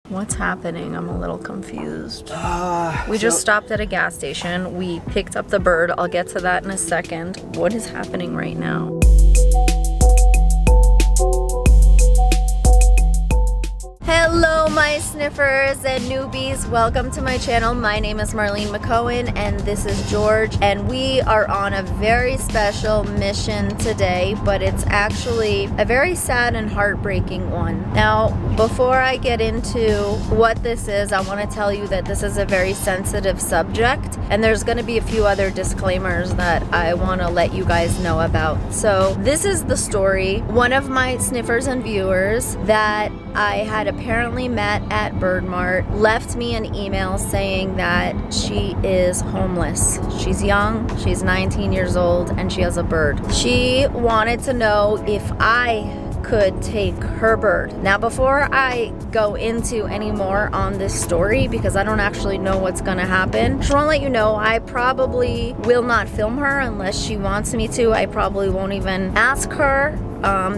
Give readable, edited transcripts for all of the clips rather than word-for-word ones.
What's happening? I'm a little confused. We just stopped at a gas station. We picked up the bird. I'll get to that in a second. What is happening right now? Hello my sniffers and newbies, welcome to my channel. My name is Marlene McCohen and this is George, and we are on a very special mission today, but it's actually a very sad and heartbreaking one. Now, before I get into what this is, I want to tell you that this is a very sensitive subject, and there's going to be a few other disclaimers that I want to let you guys know about. So this is the story. One of my sniffers and viewers that I had apparently met at Bird Mart left me an email saying that she is homeless. She's young, she's 19 years old, and she has a bird. She wanted to know if I could take her bird. Now, before I go into any more on this story, because I don't actually know what's gonna happen, just wanna let you know I probably will not film her unless she wants me to. I probably won't even ask her.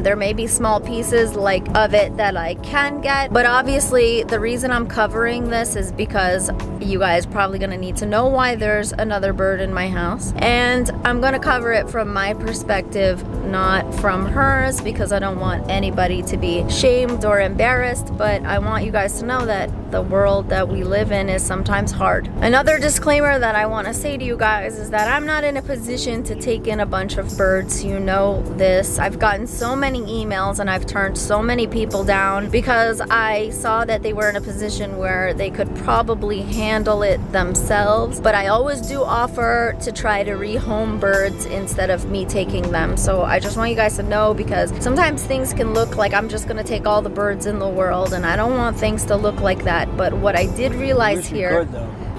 There may be small pieces of it that I can get, but obviously the reason I'm covering this is because you guys probably gonna need to know why there's another bird in my house, and I'm gonna cover it from my perspective, not from hers, because I don't want anybody to be shamed or embarrassed, but I want you guys to know that the world that we live in is sometimes hard. Another disclaimer that I want to say to you guys is that I'm not in a position to take in a bunch of birds. You know this. I've gotten so many emails and I've turned so many people down because I saw that they were in a position where they could probably handle it themselves, but I always do offer to try to rehome birds instead of me taking them. So I just want you guys to know, because sometimes things can look like I'm just gonna take all the birds in the world, and I don't want things to look like that. But what I did realize here,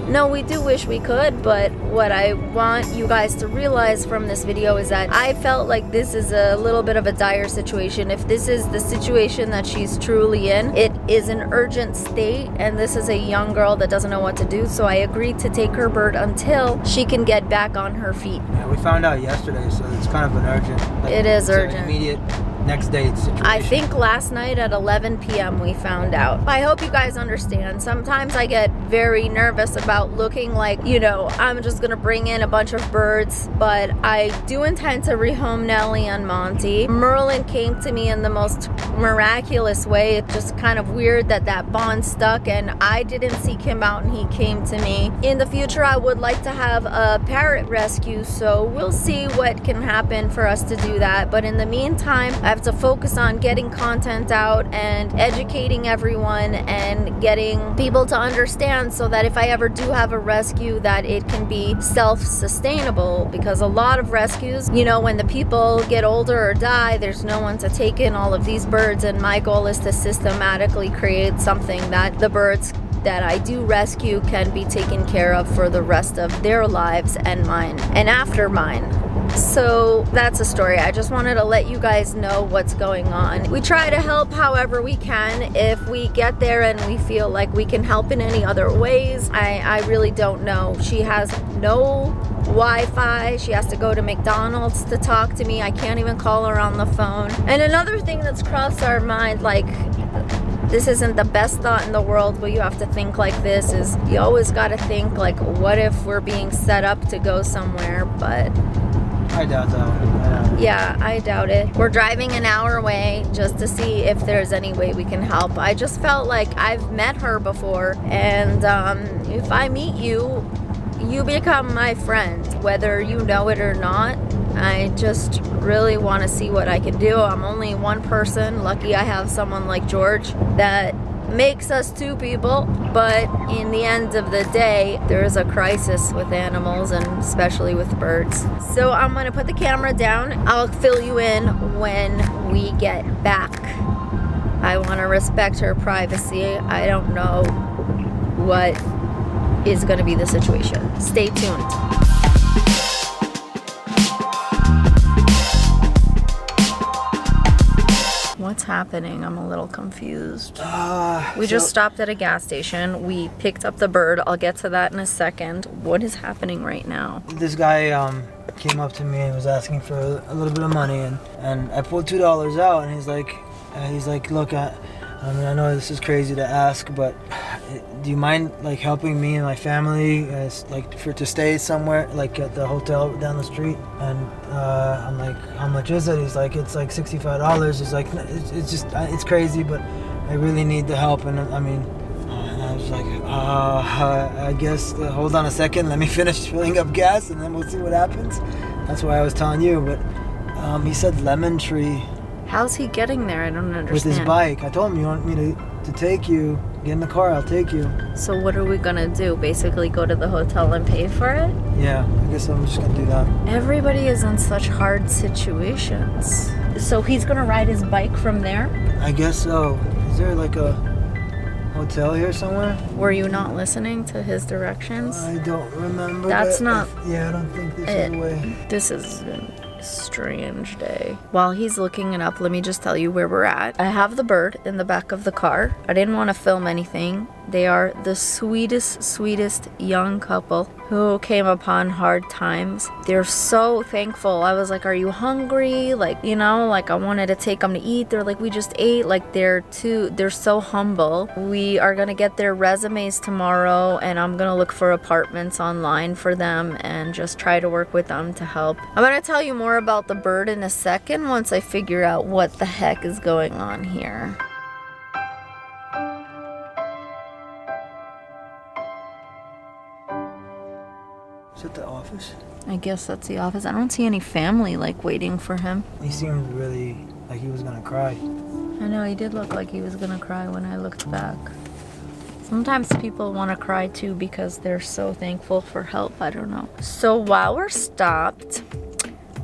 no, we do wish we could, but what I want you guys to realize from this video is that I felt like this is a little bit of a dire situation. If this is the situation that she's truly in, it is an urgent state, and this is a young girl that doesn't know what to do, so I agreed to take her bird until she can get back on her feet. Yeah, we found out yesterday, so it's kind of an urgent. It is urgent. An immediate next day situation. I think last night at 11 p.m. we found out. I hope you guys understand. Sometimes I get very nervous about looking like, you know, I'm just gonna bring in a bunch of birds, but I do intend to rehome Nellie and Monty. Merlin came to me in the most miraculous way. It's just kind of weird that that bond stuck and I didn't seek him out and he came to me. In the future, I would like to have a parrot rescue, so we'll see what can happen for us to do that. But in the meantime, I have to focus on getting content out and educating everyone and getting people to understand, so that if I ever do have a rescue, that it can be self-sustainable, because a lot of rescues, you know, when the people get older or die, there's no one to take in all of these birds, and my goal is to systematically create something that the birds that I do rescue can be taken care of for the rest of their lives and mine and after mine. So that's a story. I just wanted to let you guys know what's going on. We try to help however we can. If we get there and we feel like we can help in any other ways, I really don't know. She has no Wi-Fi. She has to go to McDonald's to talk to me. I can't even call her on the phone. And another thing that's crossed our mind, like, this isn't the best thought in the world, but you have to think like this, is you always got to think like, what if we're being set up to go somewhere? But I doubt that. Yeah, I doubt it. We're driving an hour away just to see if there's any way we can help. I just felt like I've met her before, and if I meet you, you become my friend, whether you know it or not. I just really want to see what I can do. I'm only one person. Lucky I have someone like George that makes us two people, but in the end of the day, there is a crisis with animals, and especially with birds. So I'm gonna put the camera down. I'll fill you in when we get back. I want to respect her privacy. I don't know what is gonna be the situation. Stay tuned. What's happening? I'm a little confused. We just stopped at a gas station. We picked up the bird. I'll get to that in a second. What is happening right now? This guy came up to me and was asking for a little bit of money, and I pulled $2 out, and he's like, look, I mean, I know this is crazy to ask, but do you mind like helping me and my family, to stay somewhere, like at the hotel down the street? And I'm like, how much is it? He's like, it's like $65. He's like, it's crazy, but I really need the help. And I mean, and I was like, I guess hold on a second, let me finish filling up gas, and then we'll see what happens. That's why I was telling you, but he said Lemon Tree. How's he getting there? I don't understand. With his bike. I told him, you want me to take you? Get in the car, I'll take you. So what are we gonna do? Basically go to the hotel and pay for it? Yeah, I guess I'm just gonna do that. Everybody is in such hard situations. So he's gonna ride his bike from there? I guess so. Is there like a hotel here somewhere? Were you not listening to his directions? I don't remember. That's not... Yeah, I don't think this is the way. This is a strange day. While he's looking it up, let me just tell you where we're at. I have the bird in the back of the car. I didn't want to film anything. They are the sweetest young couple who came upon hard times. They're so thankful. I was like, are you hungry? Like, you know, like I wanted to take them to eat. They're like, we just ate. Like they're so humble. We are gonna get their resumes tomorrow, and I'm gonna look for apartments online for them and just try to work with them to help. I'm gonna tell you more about the bird in a second once I figure out what the heck is going on here. Is it the office? I guess that's the office. I don't see any family like waiting for him. He seemed really like he was gonna cry. I know, he did look like he was gonna cry when I looked back. Sometimes people want to cry too because they're so thankful for help. I don't know. So while we're stopped,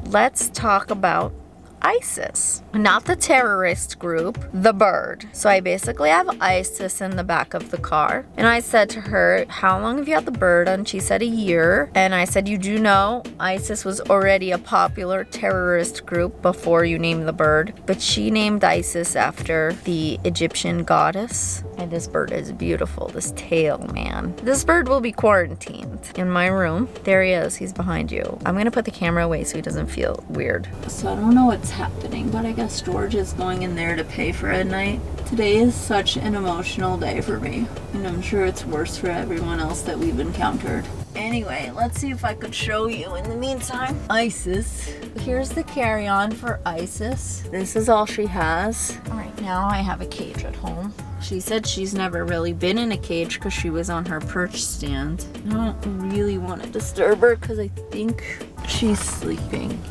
let's talk about ISIS. Not the terrorist group, the bird. So I basically have ISIS in the back of the car. And I said to her, how long have you had the bird? And she said a year. And I said, you do know ISIS was already a popular terrorist group before you named the bird. But she named ISIS after the Egyptian goddess. And this bird is beautiful, this tail, man. This bird will be quarantined in my room. There he is, he's behind you. I'm gonna put the camera away so he doesn't feel weird. So I don't know what's happening, but I guess George is going in there to pay for a night. Today is such an emotional day for me, and I'm sure it's worse for everyone else that we've encountered. Anyway, let's see if I could show you in the meantime. ISIS. Here's the carry-on for ISIS. This is all she has. Right now I have a cage at home. She said she's never really been in a cage because she was on her perch stand. I don't really want to disturb her because I think she's sleeping.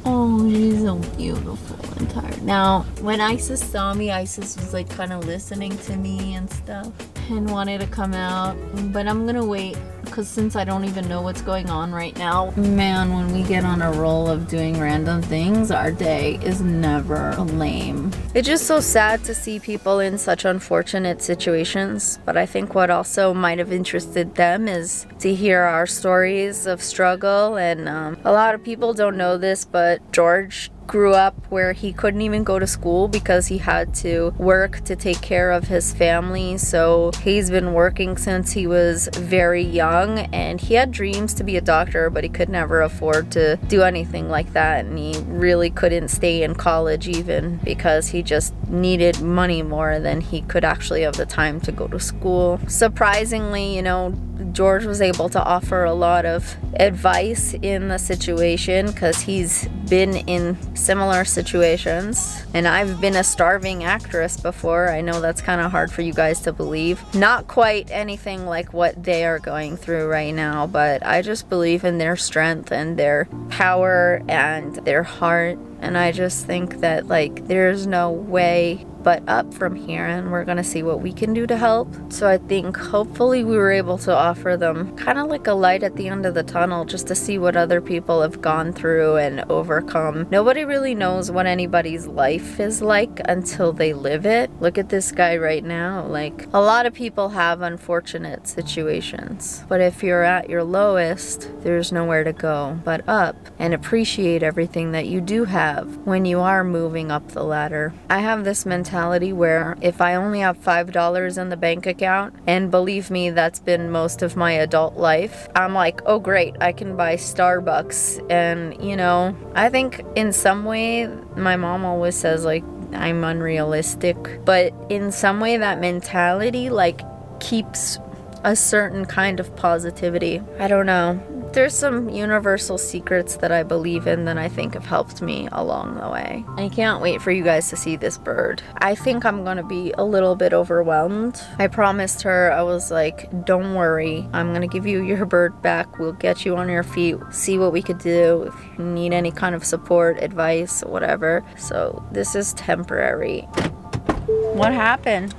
Oh, she's so beautiful and tired. Now, when Isis saw me, Isis was like kind of listening to me and stuff and wanted to come out. But I'm gonna wait because since I don't even know what's going on right now, man, when we get on a roll of doing random things, our day is never lame. It's just so sad to see people in such unfortunate situations. But I think what also might have interested them is to hear our stories of struggle. And a lot of people don't know this, but George grew up where he couldn't even go to school because he had to work to take care of his family. So he's been working since he was very young, and he had dreams to be a doctor, but he could never afford to do anything like that. And he really couldn't stay in college even because he just needed money more than he could actually have the time to go to school. Surprisingly, you know, George was able to offer a lot of advice in the situation because he's been in similar situations, and I've been a starving actress before. I know that's kind of hard for you guys to believe. Not quite anything like what they are going through right now, but I just believe in their strength and their power and their heart, and I just think that like there's no way but up from here, and we're gonna see what we can do to help. So I think hopefully we were able to offer them kind of like a light at the end of the tunnel, just to see what other people have gone through and overcome. Nobody really knows what anybody's life is like until they live it. Look at this guy right now. Like, a lot of people have unfortunate situations, but if you're at your lowest, there's nowhere to go but up, and appreciate everything that you do have when you are moving up the ladder. I have this mentality where if I only have $5 in the bank account, and believe me, that's been most of my adult life, I'm like, oh great, I can buy Starbucks. And you know, I think in some way, my mom always says like, I'm unrealistic. But in some way, that mentality like keeps a certain kind of positivity. I don't know. There's some universal secrets that I believe in that I think have helped me along the way. I can't wait for you guys to see this bird. I think I'm gonna be a little bit overwhelmed. I promised her, I was like, don't worry, I'm gonna give you your bird back. We'll get you on your feet, see what we could do, if you need any kind of support, advice, whatever. So this is temporary. What happened?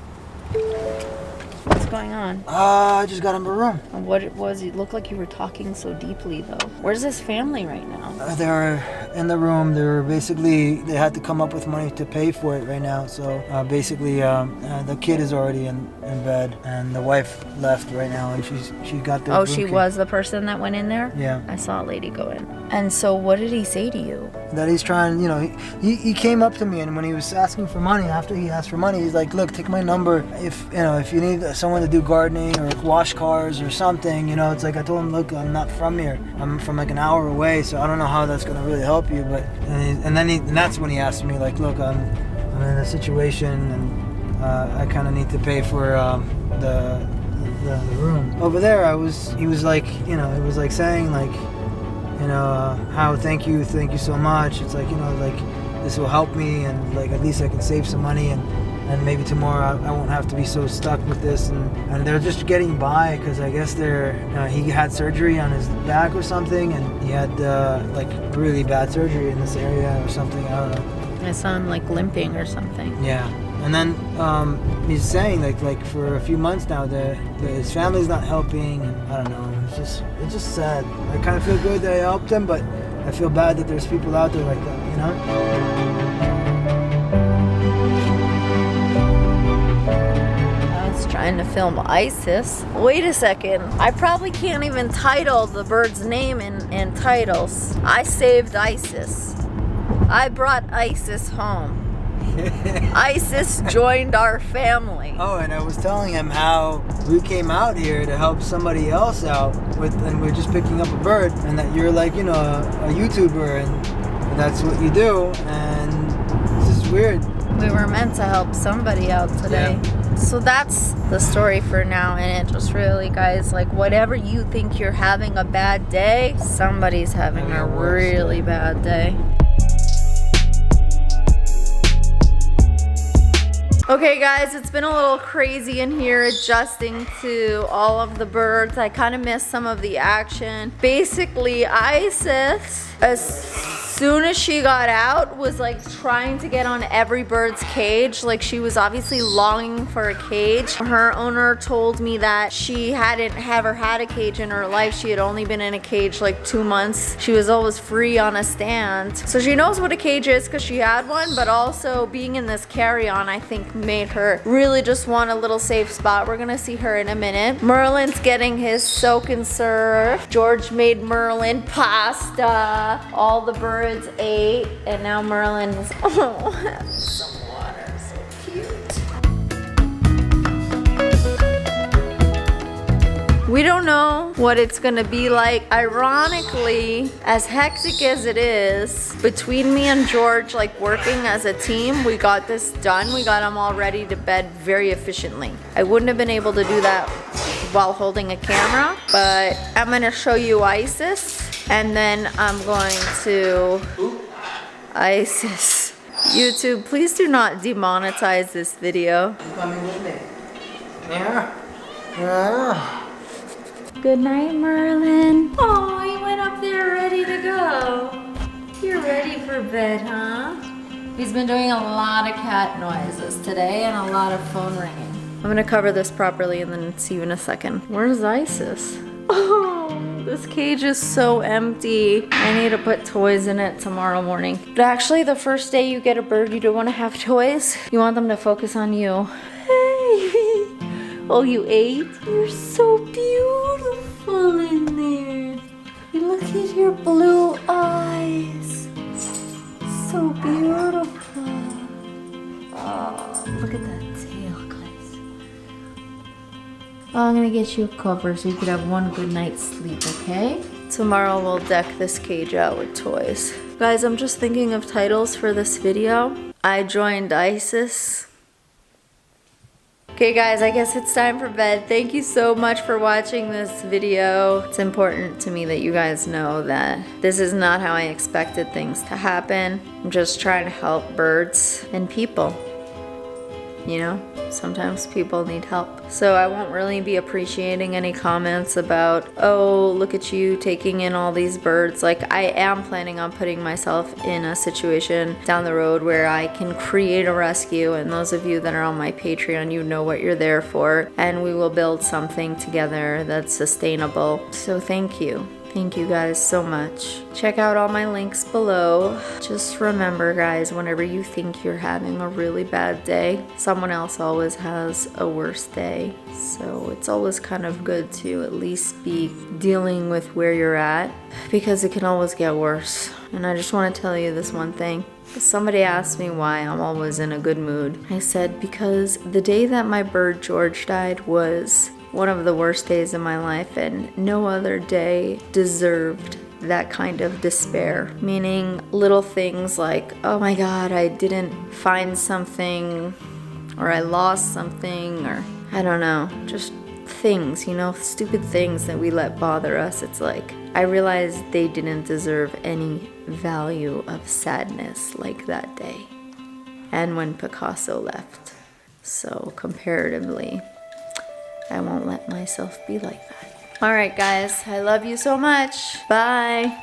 What's going on? I just got in my room. What was it? Looked like you were talking so deeply though. Where's this family right now? They're in the room. They had to come up with money to pay for it right now. So basically, the kid is already in bed, and the wife left right now, and she got the. Oh, she was the person that went in there? Yeah. I saw a lady go in. And so what did he say to you? That he's trying, he came up to me, and when he was asking for money, after he asked for money, he's like, look, take my number. If you need someone to do gardening or wash cars or something, it's like I told him, look, I'm not from here. I'm from like an hour away, so I don't know how that's going to really help you. But and that's when he asked me, like, look, I'm in a situation, and I kind of need to pay for the room over there. He was like, it was like saying like, how thank you so much. It's like, like this will help me, and like at least I can save some money, and maybe tomorrow I won't have to be so stuck with this. And they're just getting by because I guess he had surgery on his back or something, and he had like really bad surgery in this area or something. I don't know. I saw him like limping or something. Yeah. And then he's saying like for a few months now that his family's not helping. I don't know. It's just sad. I kind of feel good that I helped him, but I feel bad that there's people out there like that. I was trying to film ISIS. Wait a second. I probably can't even title the bird's name in titles. I saved ISIS. I brought ISIS home. ISIS joined our family. Oh, and I was telling him how we came out here to help somebody else out and we're just picking up a bird, and that you're like, a YouTuber, and that's what you do, and this is weird. We were meant to help somebody out today. Yeah. So that's the story for now, and it just really, guys, like whatever you think you're having a bad day, somebody's having a really bad day. Okay guys, it's been a little crazy in here adjusting to all of the birds. I kind of missed some of the action. Basically, Isis, as soon as she got out, was like trying to get on every bird's cage. Like she was obviously longing for a cage. Her owner told me that she hadn't ever had a cage in her life. She had only been in a cage like 2 months. She was always free on a stand. So she knows what a cage is because she had one, but also being in this carry-on, I think made her really just want a little safe spot. We're gonna see her in a minute. Merlin's getting his soak and serve. George made Merlin pasta. All the birds ate, and now Merlin is having some water. So cute. We don't know what it's gonna be like. Ironically, as hectic as it is, between me and George, like working as a team, we got this done. We got them all ready to bed very efficiently. I wouldn't have been able to do that while holding a camera, but I'm gonna show you Isis, and then I'm going to Isis. YouTube, please do not demonetize this video. Coming with me. Yeah. Good night, Merlin. Oh, he went up there ready to go. You're ready for bed, huh? He's been doing a lot of cat noises today and a lot of phone ringing. I'm gonna cover this properly and then see you in a second. Where's Isis? Oh, this cage is so empty. I need to put toys in it tomorrow morning. But actually, the first day you get a bird, you don't want to have toys. You want them to focus on you. Hey. Oh, you ate? You're so beautiful in there. Look at your blue eyes. So beautiful. Oh, look at that tail, guys. Oh, I'm gonna get you a cover so you could have one good night's sleep, okay? Tomorrow we'll deck this cage out with toys. Guys, I'm just thinking of titles for this video. I joined ISIS. Okay guys, I guess it's time for bed. Thank you so much for watching this video. It's important to me that you guys know that this is not how I expected things to happen. I'm just trying to help birds and people. You know, sometimes people need help. So I won't really be appreciating any comments about, oh, look at you taking in all these birds. Like, I am planning on putting myself in a situation down the road where I can create a rescue, and those of you that are on my Patreon, you know what you're there for, and we will build something together that's sustainable. So thank you. Thank you guys so much. Check out all my links below. Just remember guys, whenever you think you're having a really bad day, someone else always has a worse day. So it's always kind of good to at least be dealing with where you're at, because it can always get worse. And I just want to tell you this one thing. Somebody asked me why I'm always in a good mood. I said, because the day that my bird George died was one of the worst days of my life, and no other day deserved that kind of despair. Meaning little things like, oh my god, I didn't find something, or I lost something, or I don't know, just things, you know, stupid things that we let bother us. It's like, I realized they didn't deserve any value of sadness like that day. And when Picasso left. So comparatively, I won't let myself be like that. Alright guys, I love you so much. Bye.